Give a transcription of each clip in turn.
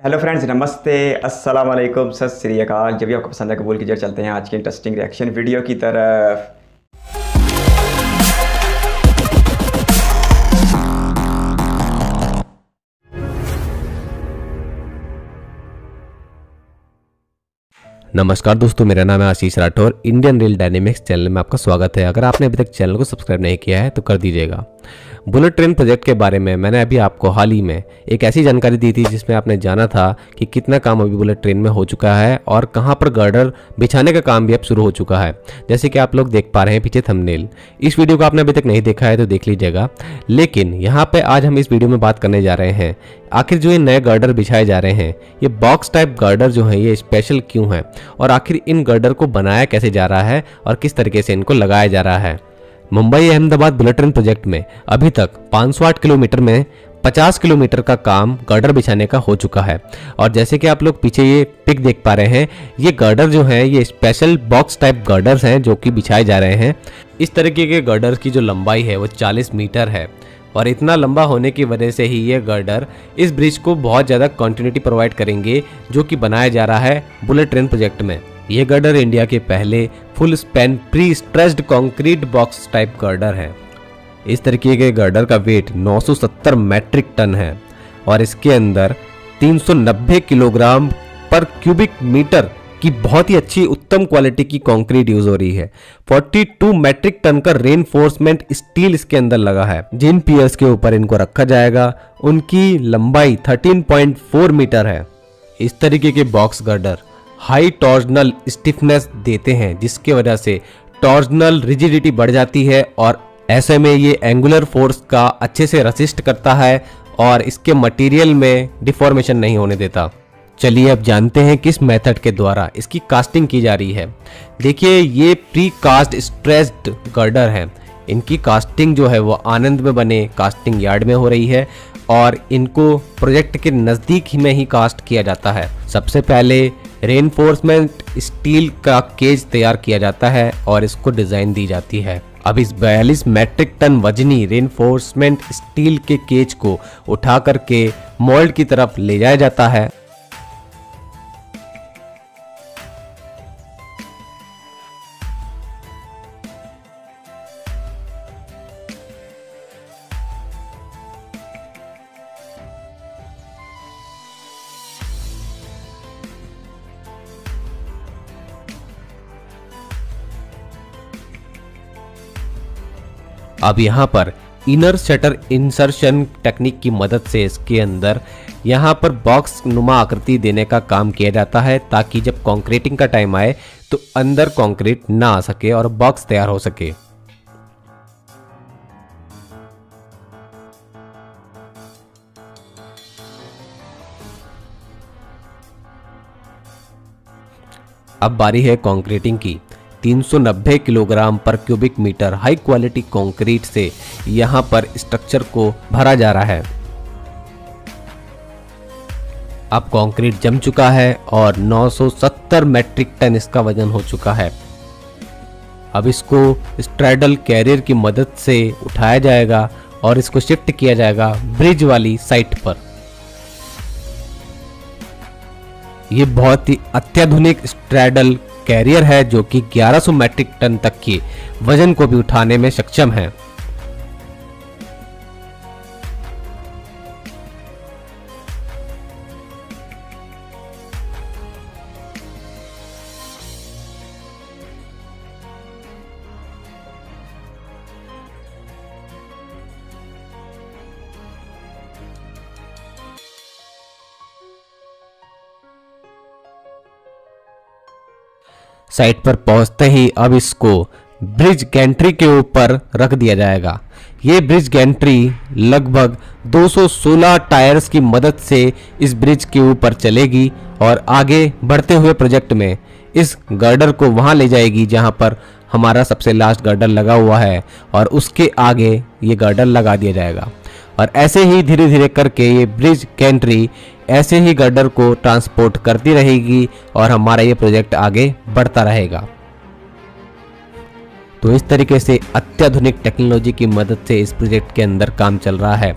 Hello friends, नमस्ते, अस्सलाम वालेकुम, सत श्री अकाल। जब भी आपको पसंद है कबूल कीजिए। चलते हैं आज की इंटरेस्टिंग रिएक्शन वीडियो की तरफ। नमस्कार दोस्तों, मेरा नाम है Ashish Rathore. Indian rail dynamics channel में आपका स्वागत है। अगर आपने अभी तक चैनल को सब्सक्राइब नहीं किया है तो कर दीजिएगा। बुलेट ट्रेन प्रोजेक्ट के बारे में मैंने अभी आपको हाल ही में एक ऐसी जानकारी दी थी जिसमें आपने जाना था कि कितना काम अभी बुलेट ट्रेन में हो चुका है और कहां पर गर्डर बिछाने का काम भी अब शुरू हो चुका है। जैसे कि आप लोग देख पा रहे हैं पीछे थंबनेल। इस वीडियो को आपने अभी तक नहीं देखा है तो देख लीजिएगा। लेकिन यहाँ पे आज हम इस वीडियो में बात करने जा रहे हैं आखिर जो ये नए गर्डर बिछाए जा रहे हैं, ये बॉक्स टाइप गर्डर जो है ये स्पेशल क्यों है और आखिर इन गर्डर को बनाया कैसे जा रहा है और किस तरीके से इनको लगाया जा रहा है। Mumbai Ahmedabad bullet train project में अभी तक 508 किलोमीटर में 50 किलोमीटर का काम गर्डर बिछाने का हो चुका है। और जैसे कि आप लोग पीछे ये पिक देख पा रहे हैं, ये गर्डर जो है ये स्पेशल बॉक्स टाइप गर्डर्स हैं जो कि बिछाए जा रहे हैं। इस तरीके के गर्डर्स की जो लंबाई है वो 40 मीटर है और इतना लंबा होने की वजह से ही ये गर्डर इस ब्रिज को बहुत ज़्यादा कंटिन्यूटी प्रोवाइड करेंगे जो कि बनाया जा रहा है बुलेट ट्रेन प्रोजेक्ट में। ये गर्डर इंडिया के पहले full span pre stressed concrete box type girder है। इस तरीके के गर्डर का वेट 970 मैट्रिक टन है और इसके अंदर 390 किलोग्राम पर क्यूबिक मीटर की बहुत ही अच्छी उत्तम क्वालिटी की कंक्रीट यूज हो रही है। 42 मैट्रिक टन का रेनफोर्समेंट स्टील इसके अंदर लगा है। जिन पियर्स के ऊपर इनको रखा जाएगा उनकी लंबाई 13.4 मीटर है। इस तरीके के box girder high torsional stiffness देते हैं जिसके वजह से टॉर्जनल रिजिडिटी बढ़ जाती है और ऐसे में ये एंगुलर फोर्स का अच्छे से रेसिस्ट करता है और इसके मटेरियल में डिफॉर्मेशन नहीं होने देता। चलिए अब जानते हैं किस मेथड के द्वारा इसकी कास्टिंग की जा रही है। देखिए, ये प्री कास्ट स्ट्रेस्ड गर्डर है। इनकी कास्टिंग जो है वो आनंद में बने कास्टिंग यार्ड में हो रही है और इनको प्रोजेक्ट के नज़दीक ही में ही कास्ट किया जाता है। सबसे पहले रेनफोर्समेंट स्टील का केज तैयार किया जाता है और इसको डिज़ाइन दी जाती है। अब इस 42 मैट्रिक टन वजनी रेनफोर्समेंट स्टील के केज को उठा करके मोल्ड की तरफ ले जाया जाता है। अब यहाँ पर इनर शटर इंसर्शन टेक्निक की मदद से इसके अंदर यहाँ पर बॉक्स नुमा आकृति देने का काम किया जाता है ताकि जब कंक्रीटिंग का टाइम आए तो अंदर कंक्रीट ना आ सके और बॉक्स तैयार हो सके। अब बारी है कंक्रीटिंग की। 390 किलोग्राम पर cubic metre high quality concrete से यहां पर स्ट्रक्चर को भरा जा रहा है। अब कंक्रीट जम चुका है और 970 मैट्रिक टन इसका वजन हो चुका है। अब इसको स्ट्रैडल कैरियर की मदद से उठाया जाएगा और इसको शिफ्ट किया जाएगा ब्रिज वाली साइट पर। यह बहुत ही अत्याधुनिक स्ट्रैडल कैरियर है जो कि 1100 मैट्रिक टन तक के वजन को भी उठाने में सक्षम है। साइट पर पहुंचते ही अब इसको ब्रिज गैंट्री के ऊपर रख दिया जाएगा। ये ब्रिज गैंट्री लगभग 216 टायर्स की मदद से इस ब्रिज के ऊपर चलेगी और आगे बढ़ते हुए प्रोजेक्ट में इस गर्डर को वहां ले जाएगी जहां पर हमारा सबसे लास्ट गर्डर लगा हुआ है और उसके आगे ये गर्डर लगा दिया जाएगा। और ऐसे ही धीरे धीरे करके ये ब्रिज गैंट्री ऐसे ही गर्डर को ट्रांसपोर्ट करती रहेगी और हमारा ये प्रोजेक्ट आगे बढ़ता रहेगा। तो इस तरीके से अत्याधुनिक टेक्नोलॉजी की मदद से इस प्रोजेक्ट के अंदर काम चल रहा है।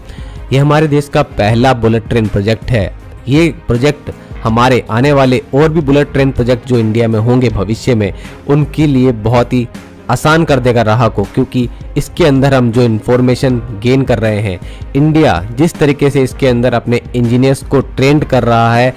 ये हमारे देश का पहला बुलेट ट्रेन प्रोजेक्ट है। ये प्रोजेक्ट हमारे आने वाले और भी बुलेट ट्रेन प्रोजेक्ट जो इंडिया में होंगे भविष्य में, उनके लिए बहुत ही आसान कर देगा राह को, क्योंकि इसके अंदर हम जो इन्फॉर्मेशन गेन कर रहे हैं, इंडिया जिस तरीके से इसके अंदर अपने इंजीनियर्स को ट्रेंड कर रहा है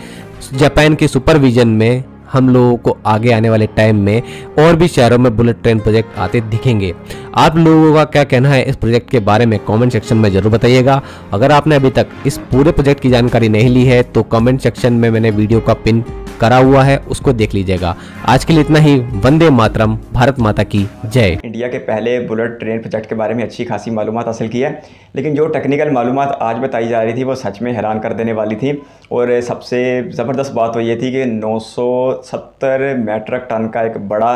जापान के सुपरविजन में, हम लोगों को आगे आने वाले टाइम में और भी शहरों में बुलेट ट्रेन प्रोजेक्ट आते दिखेंगे। आप लोगों का क्या कहना है इस प्रोजेक्ट के बारे में कमेंट सेक्शन में ज़रूर बताइएगा। अगर आपने अभी तक इस पूरे प्रोजेक्ट की जानकारी नहीं ली है तो कमेंट सेक्शन में मैंने वीडियो का पिन करा हुआ है, उसको देख लीजिएगा। आज के लिए इतना ही। वंदे मातरम, भारत माता की जय। इंडिया के पहले बुलेट ट्रेन प्रोजेक्ट के बारे में अच्छी खासी मालूमात हासिल की है, लेकिन जो टेक्निकल मालूमात आज बताई जा रही थी वो सच में हैरान कर देने वाली थी। और सबसे ज़बरदस्त बात तो ये थी कि 970 मीट्रिक टन का एक बड़ा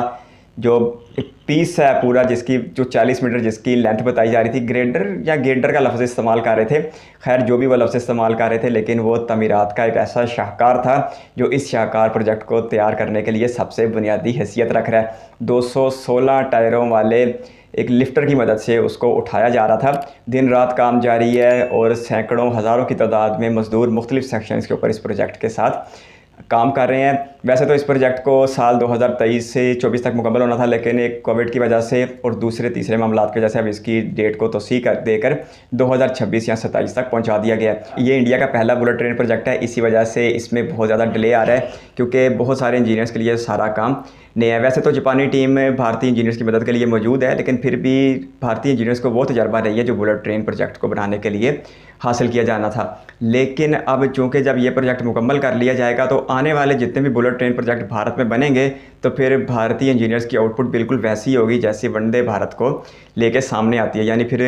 जो एक पीस है पूरा, जिसकी जो 40 मीटर जिसकी लेंथ बताई जा रही थी, ग्रेडर या गेडर का लफ्ज़ इस्तेमाल कर रहे थे। खैर जो भी वो लफ्ज़ इस्तेमाल कर रहे थे, लेकिन वो तमीरात का एक ऐसा शाहकार था जो इस शाहकार प्रोजेक्ट को तैयार करने के लिए सबसे बुनियादी हैसियत रख रहा है। 216 टायरों वाले एक लिफ्टर की मदद से उसको उठाया जा रहा था। दिन रात काम जारी है और सैकड़ों हज़ारों की तादाद में मज़दूर मुख्तलिफ सेक्शंस के ऊपर इस प्रोजेक्ट के साथ काम कर रहे हैं। वैसे तो इस प्रोजेक्ट को साल 2023 से 24 तक मुकम्मल होना था, लेकिन एक कोविड की वजह से और दूसरे तीसरे मामलात की वजह से अब इसकी डेट को तोसी कर देकर 2026 या 27 तक पहुंचा दिया गया है। ये इंडिया का पहला बुलेट ट्रेन प्रोजेक्ट है, इसी वजह से इसमें बहुत ज़्यादा डिले आ रहा है, क्योंकि बहुत सारे इंजीनियर्स के लिए सारा काम नया है। वैसे तो जापानी टीम भारतीय इंजीनियर्स की मदद के लिए मौजूद है, लेकिन फिर भी भारतीय इंजीनियर्स को वो तजर्बा नहीं है जो बुलेट ट्रेन प्रोजेक्ट को बनाने के लिए हासिल किया जाना था। लेकिन अब चूँकि जब ये प्रोजेक्ट मुकम्मल कर लिया जाएगा तो आने वाले जितने भी बुलेट ट्रेन प्रोजेक्ट भारत में बनेंगे तो फिर भारतीय इंजीनियर्स की आउटपुट बिल्कुल वैसी होगी जैसी वंदे भारत को लेके सामने आती है। यानी फिर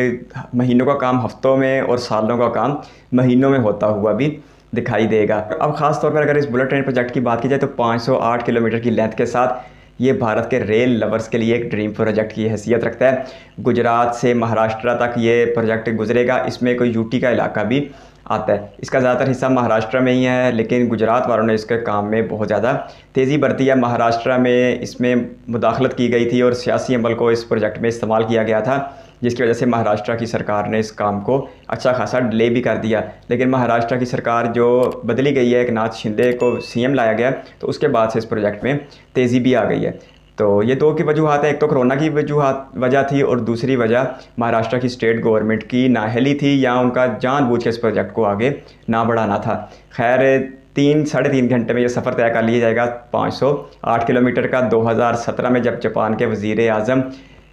महीनों का काम हफ्तों में और सालों का काम महीनों में होता हुआ भी दिखाई देगा। अब ख़ास तौर पर अगर इस बुलेट ट्रेन प्रोजेक्ट की बात की जाए तो 508 किलोमीटर की लेंथ के साथ ये भारत के रेल लवर्स के लिए एक ड्रीम प्रोजेक्ट की हैसियत रखता है। गुजरात से महाराष्ट्र तक ये प्रोजेक्ट गुजरेगा। इसमें कोई यूटी का इलाका भी आता है। इसका ज़्यादातर हिस्सा महाराष्ट्र में ही है, लेकिन गुजरात वालों ने इसके काम में बहुत ज़्यादा तेज़ी बरती है। महाराष्ट्र में इसमें मुदाखलत की गई थी और सियासी अमल को इस प्रोजेक्ट में इस्तेमाल किया गया था, जिसकी वजह से महाराष्ट्र की सरकार ने इस काम को अच्छा खासा डिले भी कर दिया। लेकिन महाराष्ट्र की सरकार जो बदली गई है, एक नाथ शिंदे को सीएम लाया गया, तो उसके बाद से इस प्रोजेक्ट में तेज़ी भी आ गई है। तो ये दो की वजूहत है, एक तो कोरोना की वजह थी और दूसरी वजह महाराष्ट्र की स्टेट गवर्नमेंट की नाअहली थी या उनका जानबूझ के इस प्रोजेक्ट को आगे ना बढ़ाना था। खैर 3-3.5 घंटे में ये सफ़र तय कर लिया जाएगा 508 किलोमीटर का। 2017 में जब जापान के वज़ीर आज़म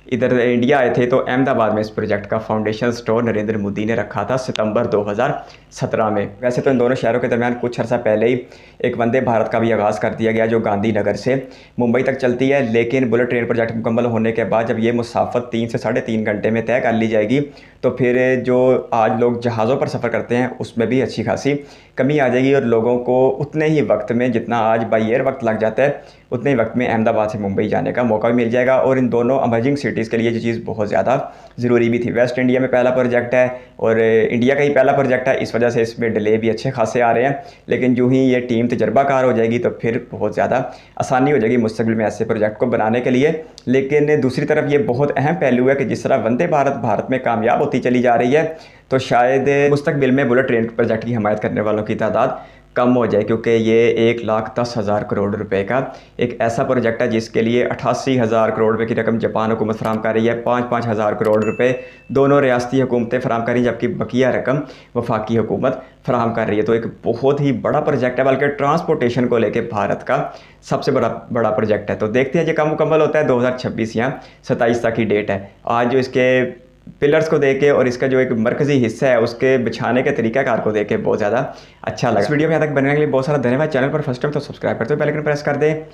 इधर इंडिया आए थे तो अहमदाबाद में इस प्रोजेक्ट का फाउंडेशन स्टोन नरेंद्र मोदी ने रखा था सितंबर 2017 में। वैसे तो इन दोनों शहरों के दरमियान कुछ अर्सा पहले ही एक वंदे भारत का भी आगाज़ कर दिया गया जो गांधीनगर से मुंबई तक चलती है। लेकिन बुलेट ट्रेन प्रोजेक्ट मुकम्मल होने के बाद जब ये मुसाफत 3 से 3.5 घंटे में तय कर ली जाएगी तो फिर जो आज लोग जहाज़ों पर सफ़र करते हैं उसमें भी अच्छी खासी कमी आ जाएगी और लोगों को उतने ही वक्त में जितना आज बाई एयर वक्त लग जाता है उतने ही वक्त में अहमदाबाद से मुंबई जाने का मौका भी मिल जाएगा। और इन दोनों अमर्जिंग सिटीज़ के लिए ये चीज़ बहुत ज़्यादा ज़रूरी भी थी। वेस्ट इंडिया में पहला प्रोजेक्ट है और इंडिया का ही पहला प्रोजेक्ट है, इस वजह से इसमें डिले भी अच्छे खासे आ रहे हैं। लेकिन जो ही ये टीम तजर्बाकार हो जाएगी तो फिर बहुत ज़्यादा आसानी हो जाएगी मुस्तक़बिल में ऐसे प्रोजेक्ट को बनाने के लिए। लेकिन दूसरी तरफ ये बहुत अहम पहलू है कि जिस तरह वंदे भारत में कामयाब होती चली जा रही है तो शायद मुस्तक़बिल में बुलेट ट्रेन प्रोजेक्ट की हमायत करने वालों की तादाद कम हो जाए, क्योंकि ये 1,10,000 करोड़ रुपए का एक ऐसा प्रोजेक्ट है जिसके लिए 88,000 करोड़ रुपए की रकम जापान हुकूमत फराम कर रही है। 5-5 हज़ार करोड़ रुपए दोनों रियासती हुकूमतें फराम कर रही हैं, जबकि बकिया रकम वफाकी हुकूमत फराम कर रही है। तो एक बहुत ही बड़ा प्रोजेक्ट है, बल्कि ट्रांसपोर्टेशन को लेकर भारत का सबसे बड़ा प्रोजेक्ट है। तो देखते हैं ये कब मुकम्मल होता है। 2026 या 27 तक की डेट है। आज जो इसके पिलर्स को देके और इसका जो एक मरकज़ी हिस्सा है उसके बिछाने के तरीक़ाकार को देके बहुत ज़्यादा अच्छा लगा। इस वीडियो में यहाँ तक बनने के लिए बहुत सारा धन्यवाद। चैनल पर फर्स्ट टाइम तो सब्सक्राइब करते हो, बेल आइकन प्रेस कर दें।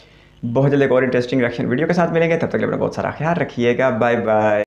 बहुत जल्द एक और इंटरेस्टिंग रिएक्शन वीडियो के साथ मिलेंगे, तब तक अपना बहुत सारा ख्याल रखिएगा। Bye bye.